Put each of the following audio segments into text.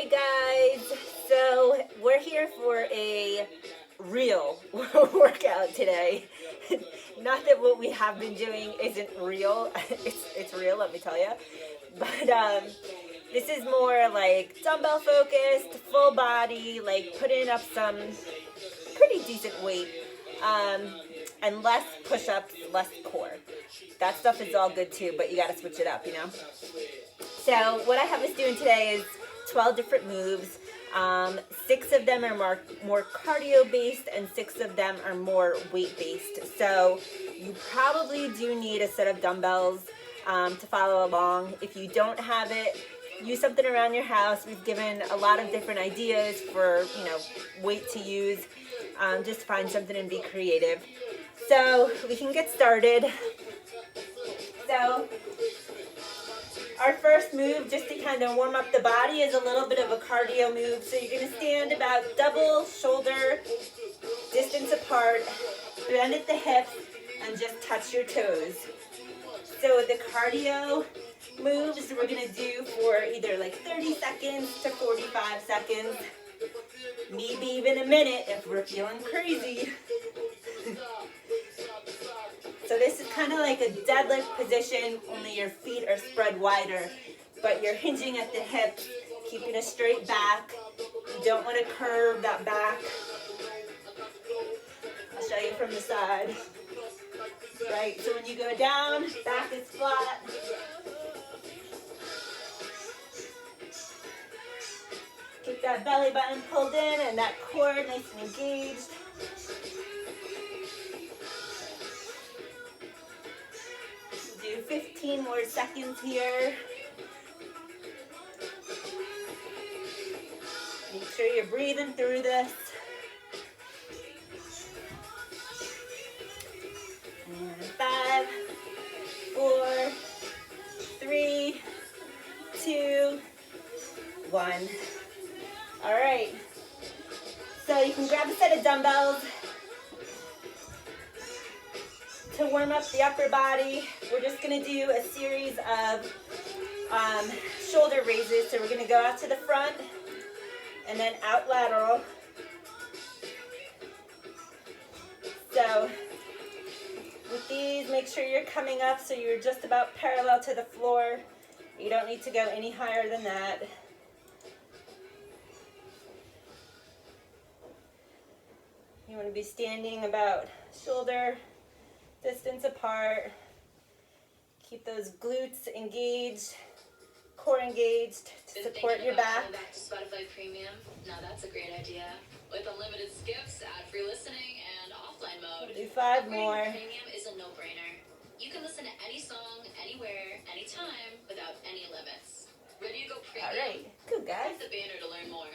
Hey guys, so we're here for a real workout today. Not that what we have been doing isn't real, it's real, let me tell you. But this is more like dumbbell focused, full body, like putting up some pretty decent weight, and less push-ups, less core. That stuff is all good too, but you gotta switch it up, you know? So what I have us doing today is 12 different moves. 6 of them are more cardio based and 6 of them are more weight based. So you probably do need a set of dumbbells to follow along. If you don't have it, use something around your house. We've given a lot of different ideas for, weight to use. Just find something and be creative. So we can get started. So our first move, just to kind of warm up the body, is a little bit of a cardio move. So you're going to stand about double shoulder distance apart, bend at the hips, and just touch your toes. So the cardio moves we're going to do for either like 30 seconds to 45 seconds, maybe even a minute if we're feeling crazy. So this is kind of like a deadlift position, only your feet are spread wider, but you're hinging at the hips, keeping a straight back. You don't want to curve that back. I'll show you from the side. Right, so when you go down, back is flat. Keep that belly button pulled in and that core nice and engaged. Do 15 more seconds here. Make sure you're breathing through this. And 5, 4, 3, 2, 1. All right. So you can grab a set of dumbbells. To warm up the upper body, we're just going to do a series of shoulder raises. So we're going to go out to the front and then out lateral. So with these, make sure you're coming up so you're just about parallel to the floor. You don't need to go any higher than that. You want to be standing about shoulder distance apart. Keep those glutes engaged, core engaged to support your back. Back to Spotify Premium. Now that's a great idea. With unlimited skips, ad-free listening, and offline mode. Do 5 more. Premium is a no-brainer. You can listen to any song, anywhere, anytime, without any limits. Ready to go premium? All right, good guys. Click the banner to learn more.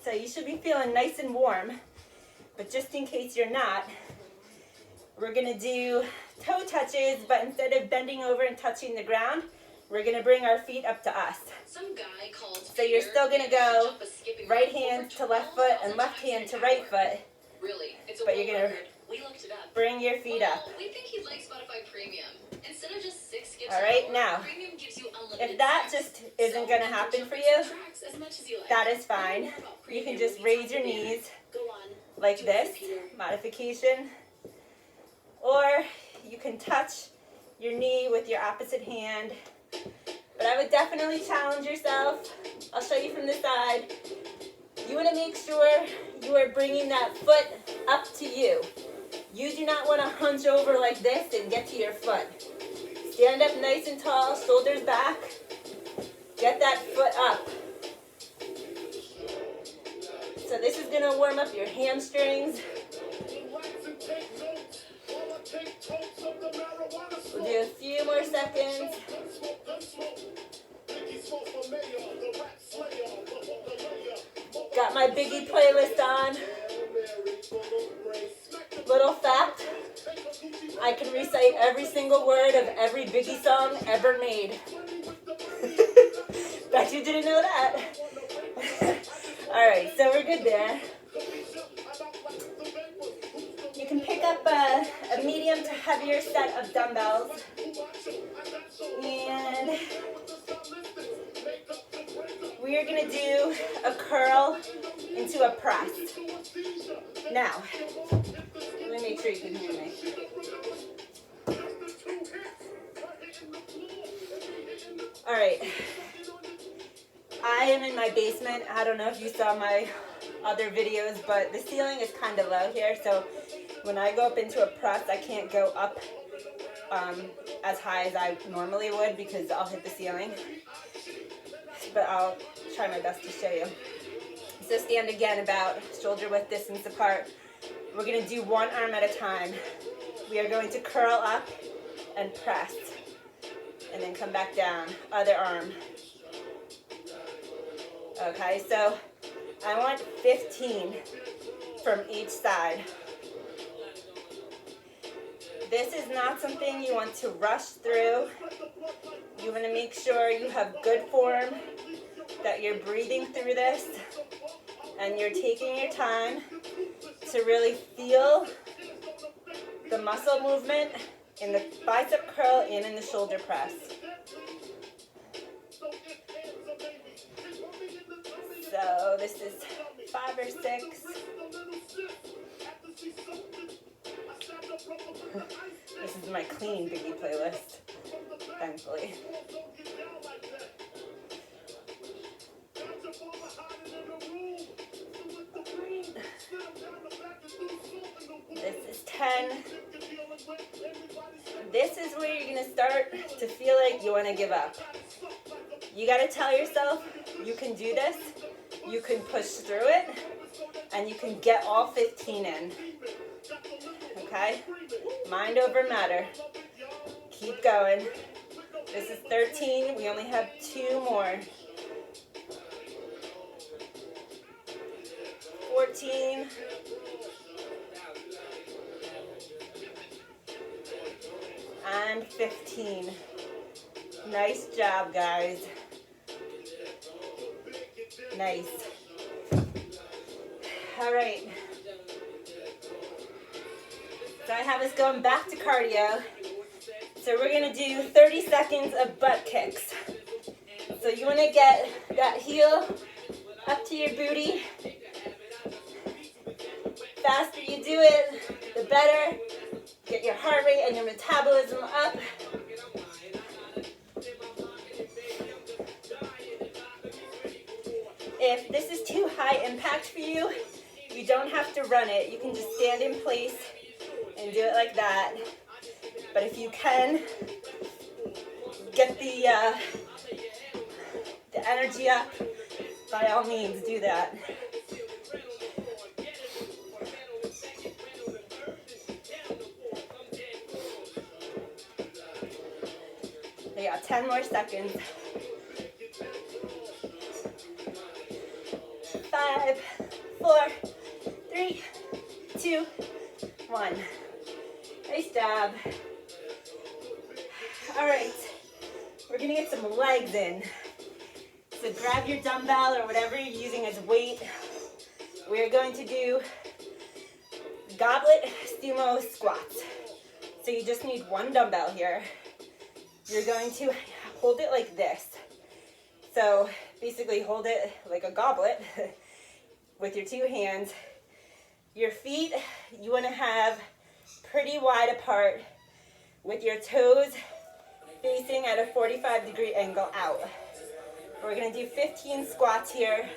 So you should be feeling nice and warm, but just in case you're not, we're going to do toe touches, but instead of bending over and touching the ground, we're going to bring our feet up to us. Some guy called so you're still going to go right hand to left foot and left hand to right foot. Really? It's a but you're going to bring your feet up. We think he'd like Spotify Premium. Instead of just 6 skips. All right, now, if that just isn't going to happen for you, that is fine. You can just raise your knees like this, modification. Or you can touch your knee with your opposite hand. But I would definitely challenge yourself. I'll show you from the side. You want to make sure you are bringing that foot up to you. You do not want to hunch over like this and get to your foot. Stand up nice and tall, shoulders back. Get that foot up. So this is going to warm up your hamstrings. We'll do a few more seconds. Got my Biggie playlist on. Little fact, I can recite every single word of every Biggie song ever made. Bet you didn't know that. Alright, so we're good there. You can pick up a medium to heavier set of dumbbells. And we are gonna do a curl into a press. Now, let me make sure you can hear me. All right, I am in my basement. I don't know if you saw my other videos, but the ceiling is kind of low here, so when I go up into a press, I can't go up as high as I normally would because I'll hit the ceiling, but I'll try my best to show you. So stand again about shoulder width distance apart. We're going to do one arm at a time. We are going to curl up and press, and then come back down, other arm. Okay, so I want 15 from each side. This is not something you want to rush through. You want to make sure you have good form, that you're breathing through this, and you're taking your time to really feel the muscle movement in the bicep curl and in the shoulder press. So this is 5 or 6. This is my clean biggie playlist, thankfully. This is 10. This is where you're going to start to feel like you want to give up. You got to tell yourself you can do this, you can push through it, and you can get all 15 in. Okay? Mind over matter. Keep going. This is 13. We only have 2 more. 14. And 15. Nice job, guys. Nice. All right. So I have us going back to cardio. So we're going to do 30 seconds of butt kicks. So you want to get that heel up to your booty. Faster you do it, the better. Get your heart rate and your metabolism up. If this is too high impact for you, you don't have to run it. You can just stand in place and do it like that. But if you can, get the energy up, by all means, do that. We got 10 more seconds. 5, 4, 3, 2, 1. Nice job. All right, we're gonna get some legs in. So grab your dumbbell or whatever you're using as weight. We're going to do goblet sumo squats. So you just need one dumbbell here. You're going to hold it like this. So basically hold it like a goblet with your 2 hands. Your feet, you want to have pretty wide apart with your toes facing at a 45-degree angle out. We're going to do 15 squats here.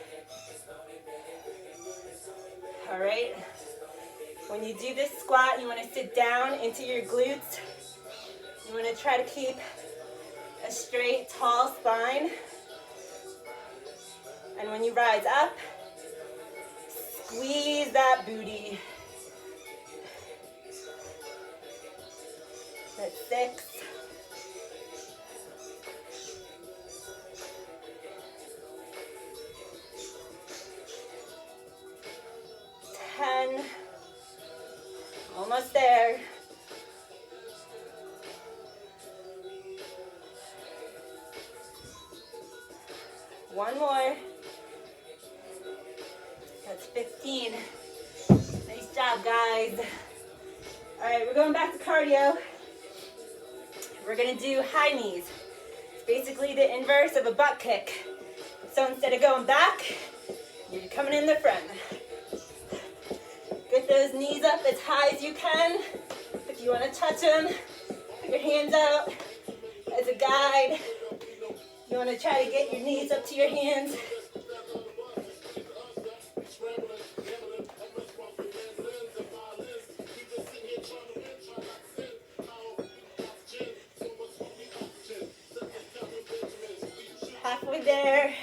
All right. When you do this squat, you want to sit down into your glutes. You want to try to keep a straight, tall spine. And when you rise up, squeeze that booty. That's 6. 10. Almost there. One more. That's 15. Nice job, guys. All right, we're going back to cardio. We're gonna do high knees. It's basically the inverse of a butt kick. So instead of going back, you're coming in the front. Get those knees up as high as you can. If you want to touch them, put your hands out as a guide. You want to try to get your knees up to your hands. Halfway there.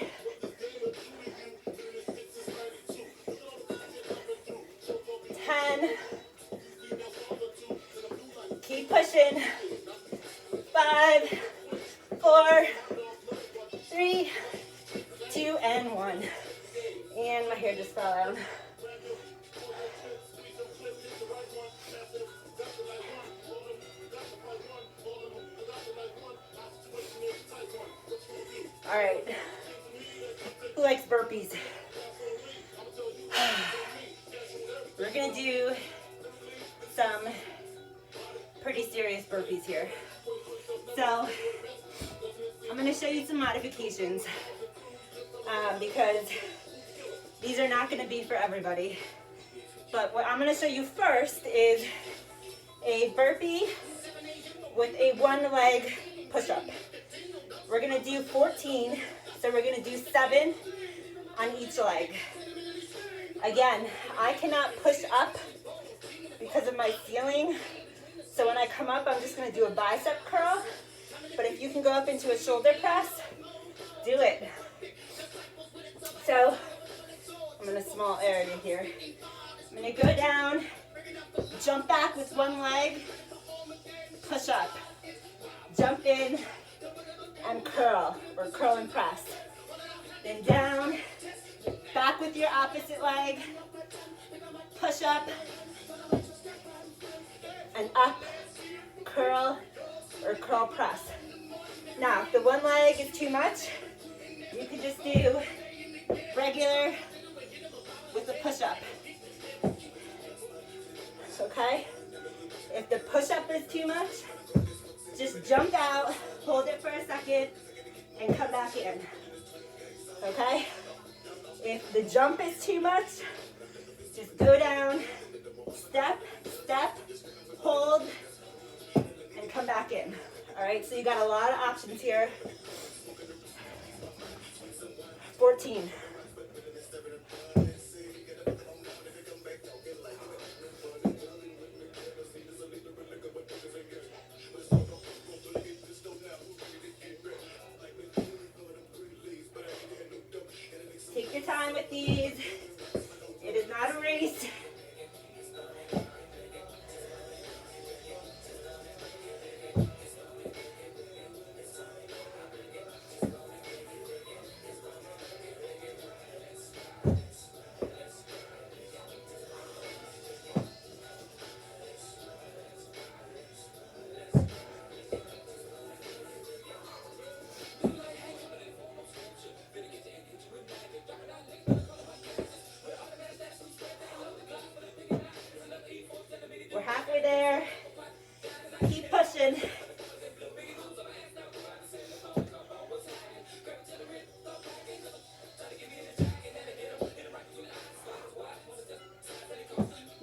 Keep pushing. 5, 4, 3, 2, and 1. And my hair just fell out. All right. Who likes burpees? We're gonna do some pretty serious burpees here. So I'm gonna show you some modifications because these are not gonna be for everybody. But what I'm gonna show you first is a burpee with a one leg push-up. We're gonna do 14, so we're gonna do 7 on each leg. Again, I cannot push up because of my ceiling. So when I come up, I'm just gonna do a bicep curl. But if you can go up into a shoulder press, do it. So I'm in a small area here. I'm gonna go down, jump back with one leg, push up, jump in, and curl, or curl and press. Then down, back with your opposite leg, push up, and up, curl, or curl press. Now, if the one leg is too much, you could just do regular with the push-up. Okay? If the push-up is too much, just jump out, hold it for a second, and come back in. Okay? If the jump is too much, just go down, step, step, hold, and come back in. All right, so you got a lot of options here. 14. Take your time with these. It is not a race. We're halfway there. Keep pushing.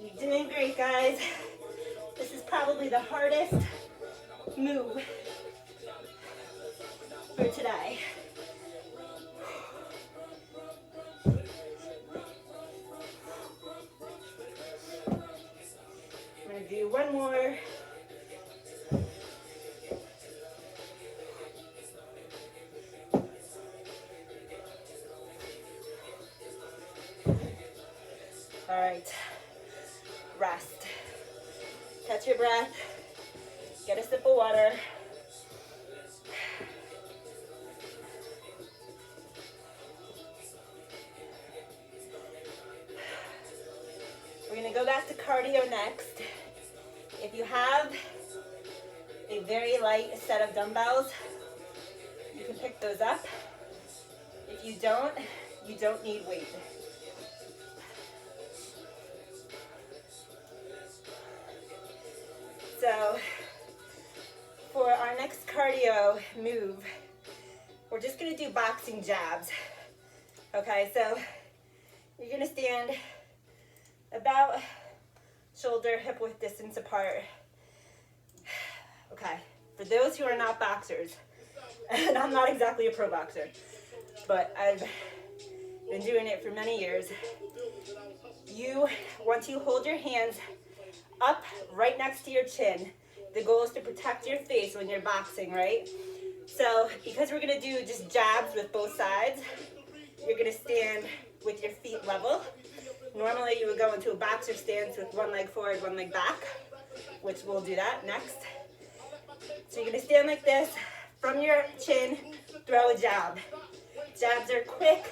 You're doing great, guys. This is probably the hardest move for today. I'm going to do one more. All right, rest. Catch your breath. Get a sip of water. We're gonna go back to cardio next. If you have a very light set of dumbbells, you can pick those up. If you don't need weight. So for our next cardio move, we're just gonna do boxing jabs. Okay, so you're gonna stand about shoulder hip width distance apart. Okay, for those who are not boxers, and I'm not exactly a pro boxer, but I've been doing it for many years. You want to hold your hands up right next to your chin. The goal is to protect your face when you're boxing, right? So because we're gonna do just jabs with both sides, you're gonna stand with your feet level. Normally you would go into a boxer stance with one leg forward, one leg back, which we'll do that next. So you're gonna stand like this, from your chin, throw a jab. Jabs are quick,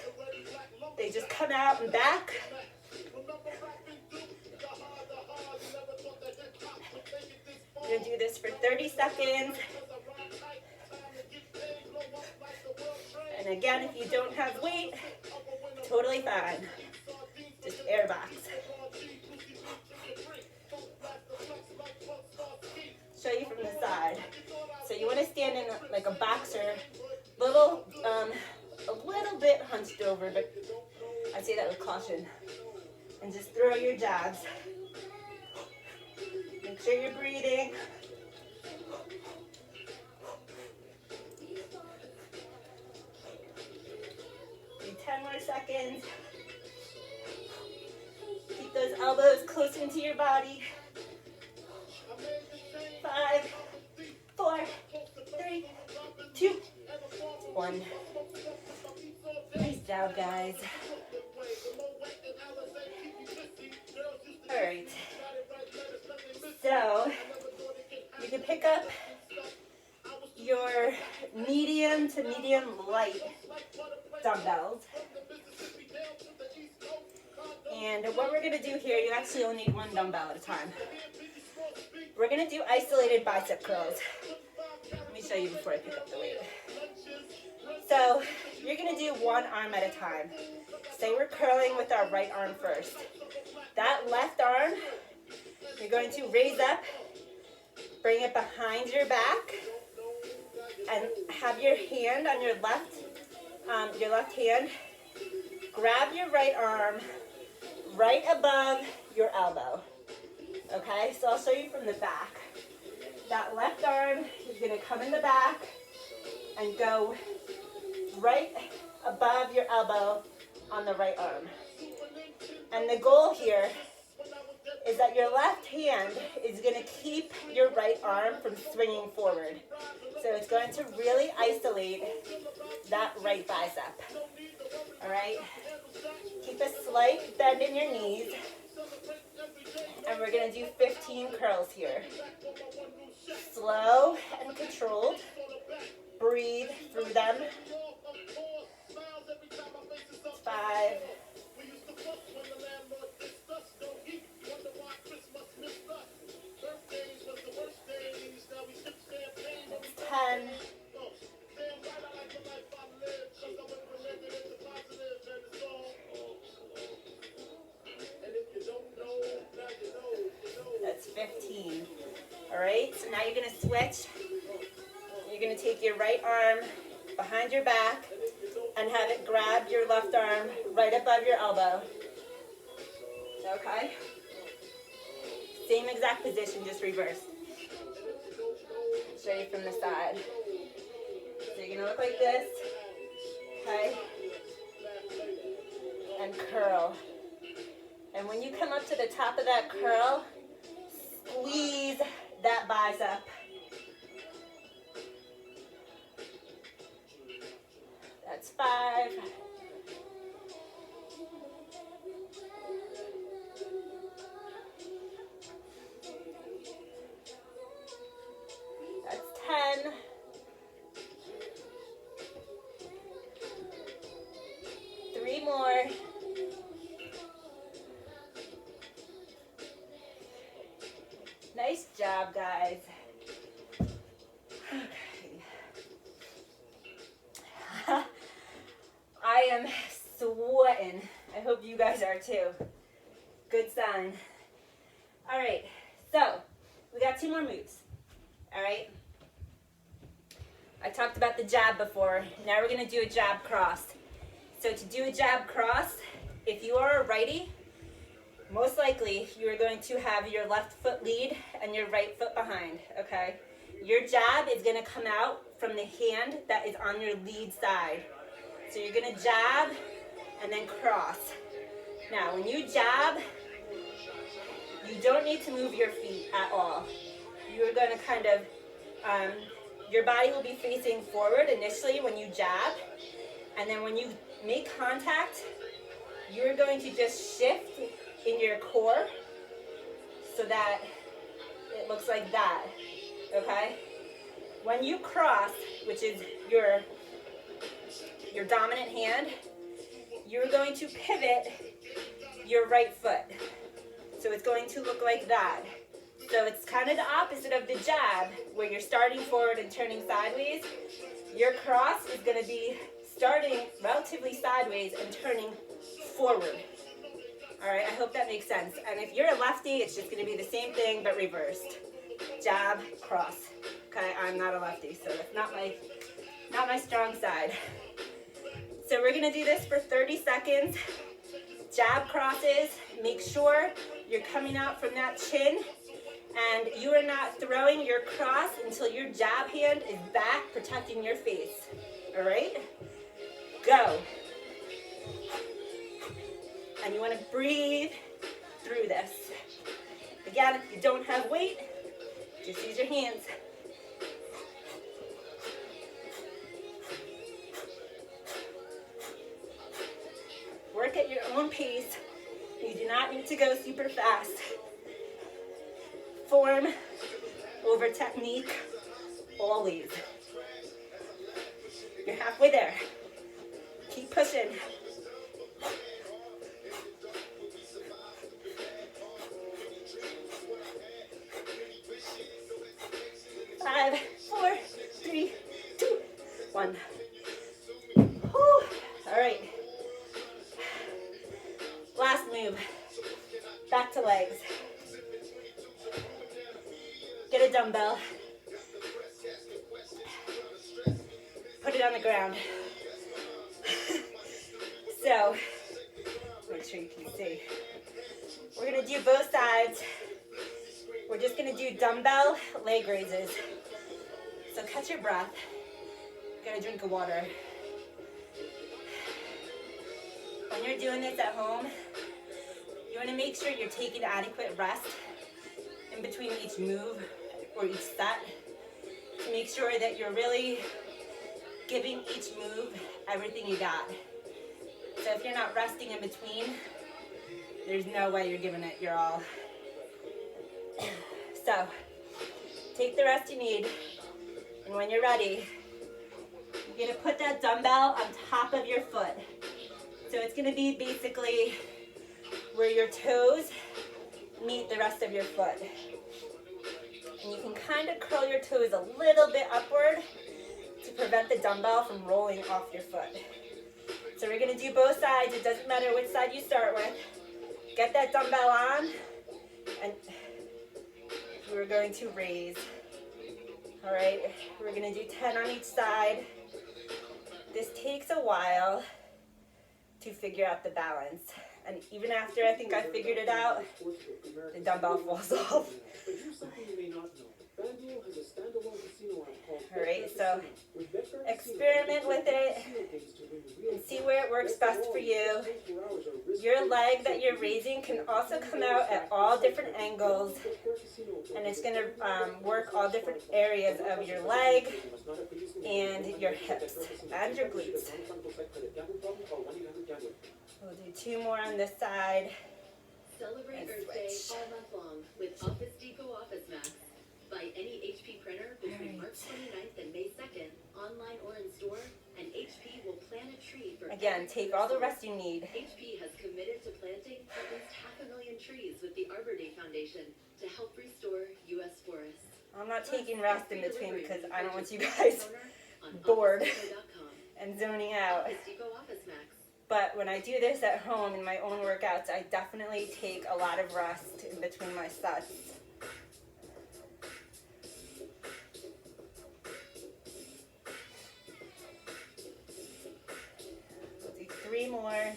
they just come out and back. You're gonna do this for 30 seconds. And again, if you don't have weight, totally fine. Just air box. Show you from the side. So you want to stand in like a boxer, a little bit hunched over, but I say that with caution. And just throw your jabs. Make sure you're breathing. Do 10 more seconds. Keep those elbows close into your body. 5, 4, 3, 2, 1. Nice job, guys. All right. So you can pick up your medium to medium light dumbbells. And what we're going to do here, you actually only need one dumbbell at a time. We're going to do isolated bicep curls. Let me show you before I pick up the weight. So you're going to do one arm at a time. Say we're curling with our right arm first. That left arm, you're going to raise up, bring it behind your back, and have your hand on your left hand. Grab your right arm right above your elbow. Okay, so I'll show you from the back. That left arm is going to come in the back and go right above your elbow on the right arm. And the goal here is that your left hand is going to keep your right arm from swinging forward. So it's going to really isolate that right bicep. All right? Keep a slight bend in your knees. And we're going to do 15 curls here. Slow and controlled. Breathe through them. 5. 10. 15. All right, so now you're going to switch. You're going to take your right arm behind your back and have it grab your left arm right above your elbow. Okay? Same exact position, just reversed. Show you from the side. So you're going to look like this. Okay? And curl. And when you come up to the top of that curl, squeeze that bicep. That's 5. That's 10. Three more. Nice job, guys. Okay. I am sweating. I hope you guys are too. Good sign. All right, so we got 2 more moves. All right. I talked about the jab before. Now we're gonna do a jab cross. So to do a jab cross, if you are a righty, most likely you are going to have your left foot lead and your right foot behind, okay? Your jab is going to come out from the hand that is on your lead side. So you're going to jab and then cross. Now, when you jab, you don't need to move your feet at all. You're going to kind of, your body will be facing forward initially when you jab, and then when you make contact, you're going to just shift in your core so that it looks like that, okay? When you cross, which is your dominant hand, you're going to pivot your right foot. So it's going to look like that. So it's kind of the opposite of the jab, where you're starting forward and turning sideways. Your cross is going to be starting relatively sideways and turning forward. All right, I hope that makes sense. And if you're a lefty, it's just going to be the same thing but reversed. Jab, cross. Okay, I'm not a lefty, so that's not my strong side. So we're going to do this for 30 seconds. Jab crosses. Make sure you're coming out from that chin, and you are not throwing your cross until your jab hand is back, protecting your face. All right? Go. And you want to breathe through this. Again, if you don't have weight, just use your hands. Work at your own pace. You do not need to go super fast. Form over technique, always. You're halfway there. Keep pushing. 5, 4, 3, 2, 1. Whew. All right. Last move. Back to legs. Get a dumbbell. Put it on the ground. So, make sure you can see. We're going to do both sides. We're just going to do dumbbell leg raises. So catch your breath. Get a drink of water. When you're doing this at home, you want to make sure you're taking adequate rest in between each move or each set to make sure that you're really giving each move everything you got. So if you're not resting in between, there's no way you're giving it your all. So take the rest you need, and when you're ready, you're going to put that dumbbell on top of your foot. So it's going to be basically where your toes meet the rest of your foot. And you can kind of curl your toes a little bit upward to prevent the dumbbell from rolling off your foot. So we're going to do both sides. It doesn't matter which side you start with. Get that dumbbell on, and we're going to raise. All right, we're going to do 10 on each side. This takes a while to figure out the balance. And even after I think I figured it out, the dumbbell falls off. All right, so experiment with it and see where it works best for you. Your leg that you're raising can also come out at all different angles, and it's going to work all different areas of your leg and your hips and your glutes. We'll do 2 more on this side. Celebrate Earth Day all month long with Office Depot Office Max. Buy any HP printer between March 29th and May 2nd, online or in store, and HP will plant a tree for... Again, take all the rest you need. HP has committed to planting at least 500,000 trees with the Arbor Day Foundation to help restore U.S. forests. I'm not taking rest in between because I don't want you guys bored and zoning out. Office Depot Office Max. But when I do this at home in my own workouts, I definitely take a lot of rest in between my sets. We'll do 3 3 more.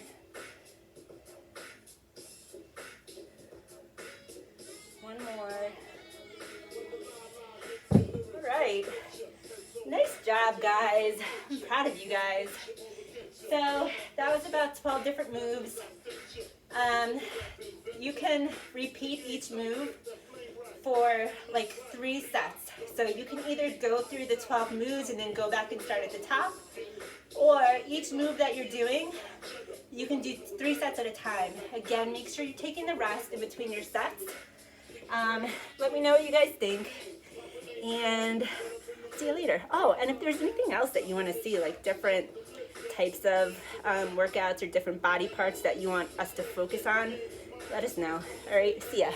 One more. All right. Nice job, guys. I'm proud of you guys. So that was about 12 different moves. You can repeat each move for like 3 sets. So you can either go through the 12 moves and then go back and start at the top, or each move that you're doing, you can do 3 sets at a time. Again, make sure you're taking the rest in between your sets. Let me know what you guys think, and see you later. Oh, and if there's anything else that you want to see, like different types of workouts or different body parts that you want us to focus on, let us know. All right, see ya.